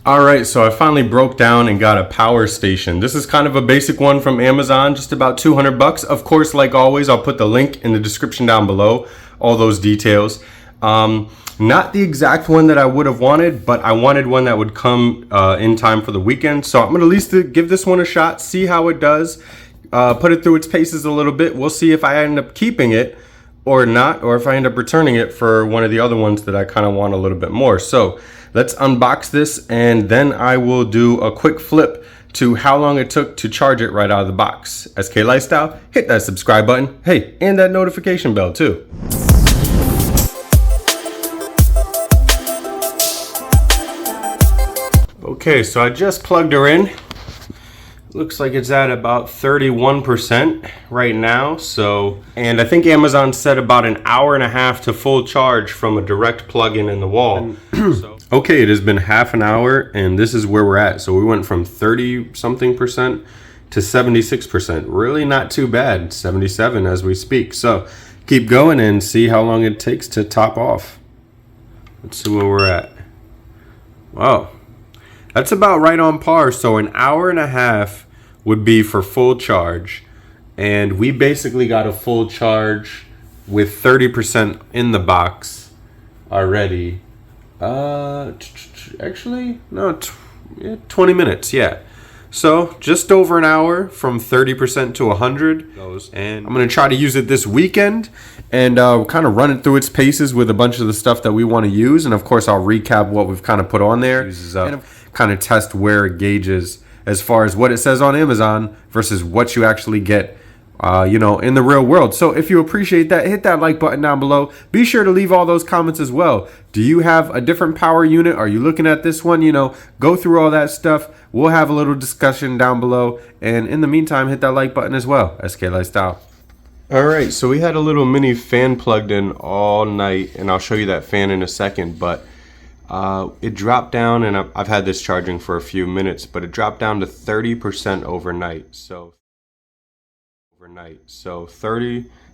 All right, so I finally broke down and got a power station. This is kind of a basic one from Amazon, just about 200 bucks. Of course, like always, I'll put the link in the description down below, all those details. Not the exact one that I would have wanted, but I wanted one that would come in time for the weekend. So I'm gonna at least give this one a shot, see how it does, put it through its paces a little bit. We'll see if I end up keeping it or not, or if I end up returning it for one of the other ones that I kind of want a little bit more. So let's unbox this, and then I will do a quick flip to how long it took to charge it right out of the box. SK Lifestyle, hit that subscribe button. Hey, and that notification bell too. Okay, so I just plugged her in. Looks like it's at about 31% right now. And I think Amazon said about an hour and a half to full charge from a direct plug-in in the wall. Okay, it has been half an hour and this is where we're at. So we went from 30 something percent to 76%. Really not too bad. 77 as we speak. So keep going and see how long it takes to top off. Let's see where we're at. Wow. That's about right on par. So an hour and a half would be for full charge. And we basically got a full charge with 30% in the box already. Actually, no, 20 minutes, yeah. So just over an hour from 30% to 100. And I'm going to try to use it this weekend and kind of run it through its paces with a bunch of the stuff that we want to use. And of course, I'll recap what we've kind of put on there. And kind of test where it gauges as far as what it says on Amazon versus what you actually get in the real world. So if you appreciate that, hit that like button down below. Be sure to leave all those comments as well. Do you have a different power unit? Are you looking at this one? Go through all that stuff. We'll have a little discussion down below. And in the meantime, hit that like button as well. SK Lifestyle. All right, so we had a little mini fan plugged in all night, and I'll show you that fan in a second, but it dropped down, and I've had this charging for a few minutes, but it dropped down to 30% overnight. So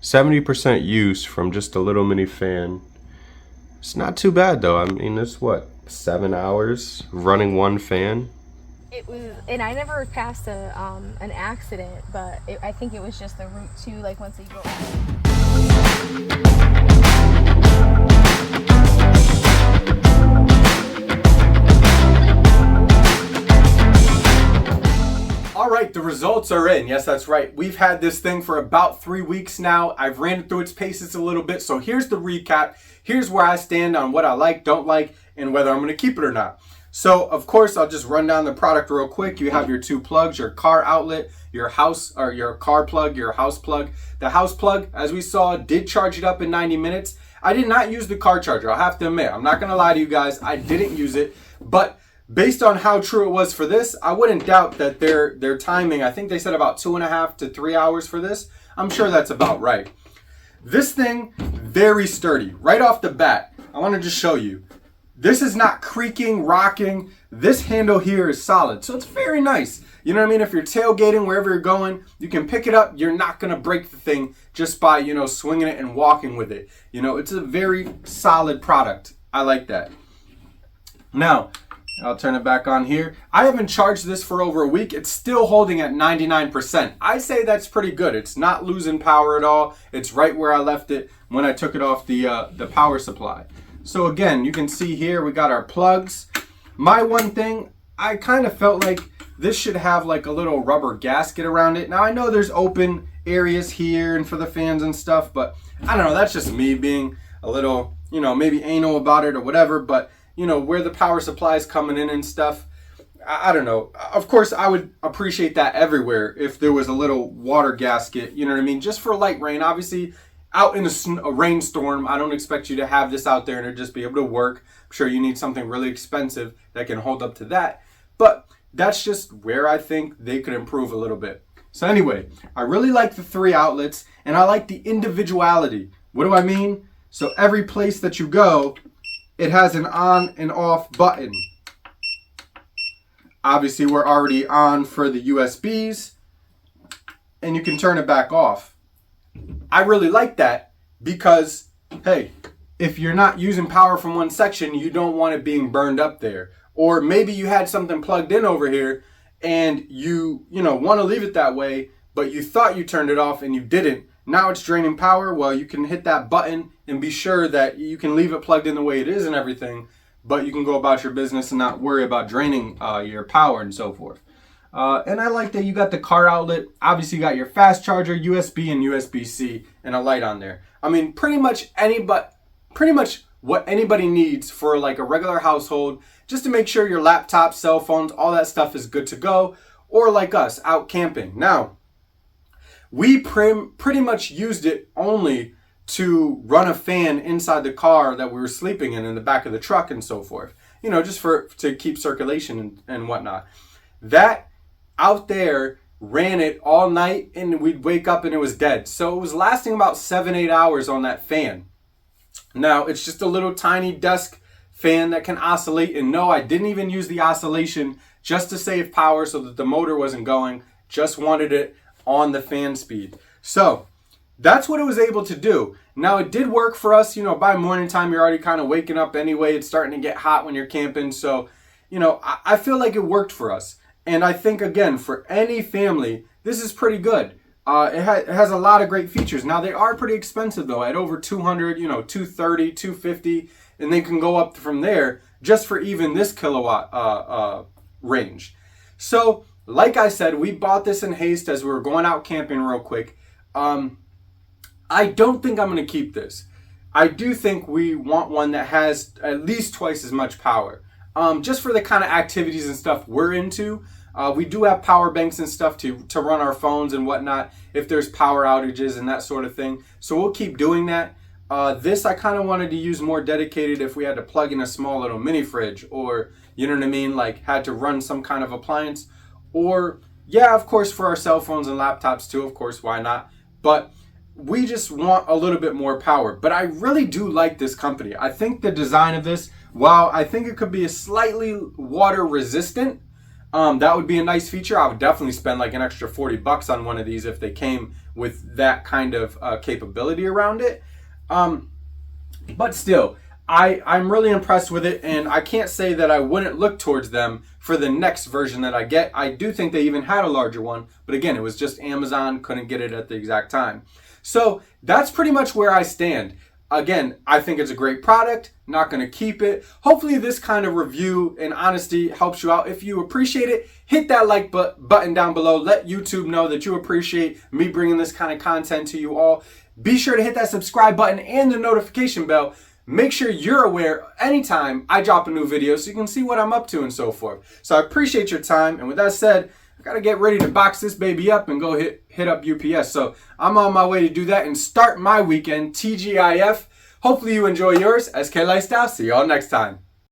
70% use from just a little mini fan. It's not too bad though. I mean, it's what, 7 hours running one fan? It was, and I never passed an accident, but I think it was just the route to, like, once you go. All right, the results are in. Yes, that's right. We've had this thing for about 3 weeks now. I've ran it through its paces a little bit. So here's the recap. Here's where I stand on what I like, don't like, and whether I'm going to keep it or not. So, of course, I'll just run down the product real quick. You have your two plugs, your car outlet, your house, or your car plug, your house plug. The house plug, as we saw, did charge it up in 90 minutes. I did not use the car charger. I'll have to admit, I'm not going to lie to you guys. I didn't use it, but based on how true it was for this, I wouldn't doubt that their timing, I think they said about 2.5 to 3 hours for this. I'm sure that's about right. This thing, very sturdy. Right off the bat, I want to just show you. This is not creaking, rocking. This handle here is solid, so it's very nice. You know what I mean? If you're tailgating, wherever you're going, you can pick it up. You're not going to break the thing just by, swinging it and walking with it. It's a very solid product. I like that. Now, I'll turn it back on here. I haven't charged this for over a week. It's still holding at 99%. I say that's pretty good. It's not losing power at all. It's right where I left it when I took it off the power supply. So again, you can see here we got our plugs. My one thing, I kind of felt like this should have like a little rubber gasket around it. Now I know there's open areas here and for the fans and stuff, but I don't know. That's just me being a little, maybe anal about it or whatever, but where the power supply is coming in and stuff, I don't know. Of course, I would appreciate that everywhere if there was a little water gasket, you know what I mean? Just for light rain. Obviously, out in a rainstorm, I don't expect you to have this out there and it just be able to work. I'm sure you need something really expensive that can hold up to that. But that's just where I think they could improve a little bit. So anyway, I really like the 3 outlets and I like the individuality. What do I mean? So every place that you go, it has an on and off button. Obviously, we're already on for the USBs, and you can turn it back off. I really like that because, hey, if you're not using power from one section, you don't want it being burned up there. Or maybe you had something plugged in over here and you want to leave it that way, but you thought you turned it off and you didn't. Now it's draining power. Well, you can hit that button and be sure that you can leave it plugged in the way it is and everything, but you can go about your business and not worry about draining your power and so forth. And I like that you got the car outlet. Obviously, you got your fast charger, USB and USB-C, and a light on there. I mean, pretty much what anybody needs for like a regular household, just to make sure your laptops, cell phones, all that stuff is good to go, or like us, out camping. Now, we pretty much used it only to run a fan inside the car that we were sleeping in the back of the truck and so forth. Just to keep circulation and whatnot. That out there ran it all night and we'd wake up and it was dead. So it was lasting about 7-8 hours on that fan. Now, it's just a little tiny desk fan that can oscillate. And no, I didn't even use the oscillation just to save power so that the motor wasn't going. Just wanted it on the fan speed. So that's what it was able to do. Now, it did work for us. By morning time, you're already kind of waking up anyway. It's starting to get hot when you're camping. So, I feel like it worked for us. And I think, again, for any family, this is pretty good. It has a lot of great features. Now, they are pretty expensive, though, at over $200, $230, $250, and they can go up from there just for even this kilowatt range. So, like I said, we bought this in haste as we were going out camping real quick. I don't think I'm going to keep this. I do think we want one that has at least twice as much power. Just for the kind of activities and stuff we're into. We do have power banks and stuff to run our phones and whatnot if there's power outages and that sort of thing. So we'll keep doing that. This I kind of wanted to use more dedicated if we had to plug in a small little mini fridge, or, you know what I mean, like had to run some kind of appliance. Or, yeah, of course, for our cell phones and laptops too, of course, why not? But we just want a little bit more power. But I really do like this company. I think the design of this, while I think it could be a slightly water resistant, that would be a nice feature. I would definitely spend like an extra $40 on one of these if they came with that kind of capability around it. But still, I'm really impressed with it, and I can't say that I wouldn't look towards them for the next version that I get. I do think they even had a larger one, but again, it was just Amazon, couldn't get it at the exact time. So that's pretty much where I stand. Again, I think it's a great product, not going to keep it. Hopefully this kind of review and honesty helps you out. If you appreciate it, hit that like button down below. Let YouTube know that you appreciate me bringing this kind of content to you all. Be sure to hit that subscribe button and the notification bell. Make sure you're aware anytime I drop a new video so you can see what I'm up to and so forth. So I appreciate your time. And with that said, I got to get ready to box this baby up and go hit up UPS. So I'm on my way to do that and start my weekend, TGIF. Hopefully you enjoy yours. SK Lifestyle. See y'all next time.